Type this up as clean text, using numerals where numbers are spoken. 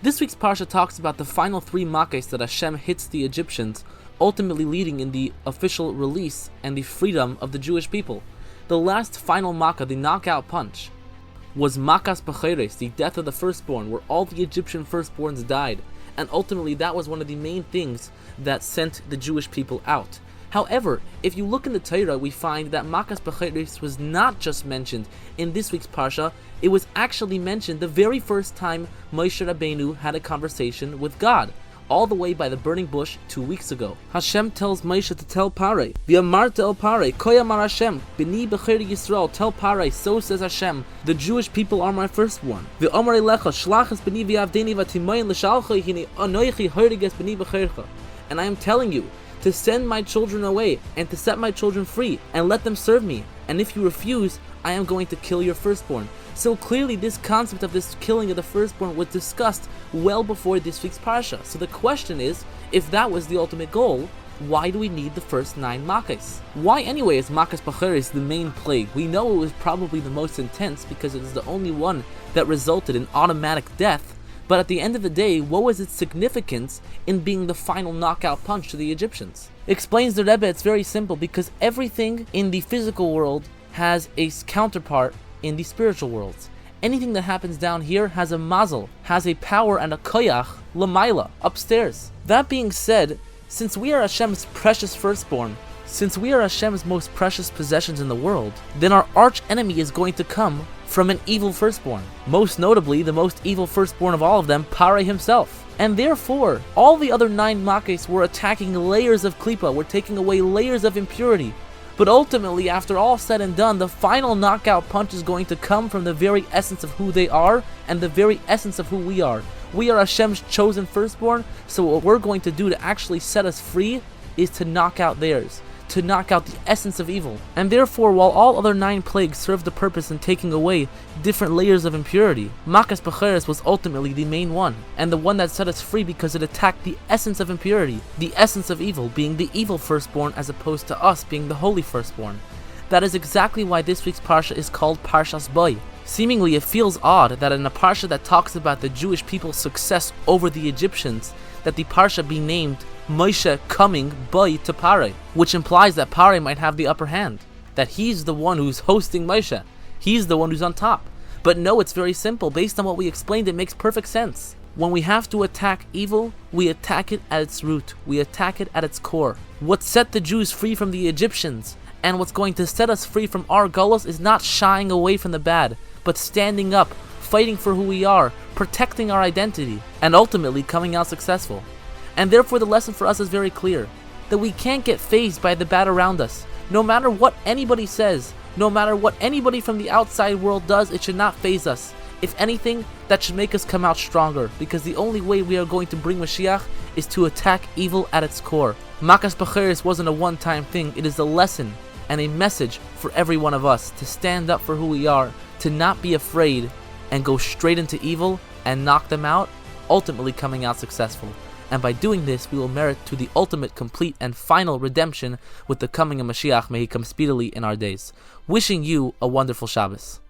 This week's Parsha talks about the final 3 Makos that Hashem hits the Egyptians, ultimately leading in the official release and the freedom of the Jewish people. The last final Makkah, the knockout punch, was Makas Becheres, the death of the firstborn, where all the Egyptian firstborns died, and ultimately that was one of the main things that sent the Jewish people out. However, if you look in the Torah, we find that Makas Becheres was not just mentioned in this week's Parsha, it was actually mentioned the very first time Moshe Rabbeinu had a conversation with God, all the way by the burning bush 2 weeks ago. Hashem tells Moshe to tell Parei, V'amarta el Parei, Koyamar Hashem, B'ni Becher Yisrael, tell Parei, so says Hashem, the Jewish people are my firstborn. V'omar Elecha, Shlachas B'ni V'avdeni V'timoyin L'shalcha, Hini Anoichi Horiges B'ni Bechercha. And I am telling you, to send my children away, and to set my children free, and let them serve me. And if you refuse, I am going to kill your firstborn. So clearly this concept of this killing of the firstborn was discussed well before this week's Parsha. So the question is, if that was the ultimate goal, why do we need the first 9 Makos? Why anyway is Makas Becheres the main plague? We know it was probably the most intense because it is the only one that resulted in automatic death. But at the end of the day, what was its significance in being the final knockout punch to the Egyptians? Explains the Rebbe, it's very simple, because everything in the physical world has a counterpart in the spiritual worlds. Anything that happens down here has a mazel, has a power and a koyach lamaila, upstairs. That being said, since we are Hashem's precious firstborn, since we are Hashem's most precious possessions in the world, then our arch enemy is going to come from an evil firstborn. Most notably, the most evil firstborn of all of them, Parei himself. And therefore, all the other 9 Makos were attacking layers of klipa, were taking away layers of impurity. But ultimately, after all said and done, the final knockout punch is going to come from the very essence of who they are and the very essence of who we are. We are Hashem's chosen firstborn, so what we're going to do to actually set us free is to knock out theirs, to knock out the essence of evil. And therefore, while all other 9 plagues served the purpose in taking away different layers of impurity, Makas Becheres was ultimately the main one, and the one that set us free because it attacked the essence of impurity, the essence of evil, being the evil firstborn as opposed to us being the holy firstborn. That is exactly why this week's Parsha is called Parshas Boy. Seemingly, it feels odd that in a Parsha that talks about the Jewish people's success over the Egyptians, that the Parsha be named Moshe coming boy to Parei, which implies that Parei might have the upper hand, that he's the one who's hosting Moshe, he's the one who's on top. But no, it's very simple. Based on what we explained, it makes perfect sense. When we have to attack evil, we attack it at its root, we attack it at its core. What set the Jews free from the Egyptians, and what's going to set us free from our gullahs, is not shying away from the bad, but standing up, fighting for who we are, protecting our identity, and ultimately coming out successful. And therefore the lesson for us is very clear, that we can't get fazed by the bad around us. No matter what anybody says, no matter what anybody from the outside world does, it should not faze us. If anything, that should make us come out stronger, because the only way we are going to bring Mashiach is to attack evil at its core. Makas Becheres wasn't a one-time thing, it is a lesson and a message for every one of us to stand up for who we are, to not be afraid and go straight into evil and knock them out, ultimately coming out successful. And by doing this, we will merit to the ultimate, complete, and final redemption with the coming of Mashiach. May he come speedily in our days. Wishing you a wonderful Shabbos.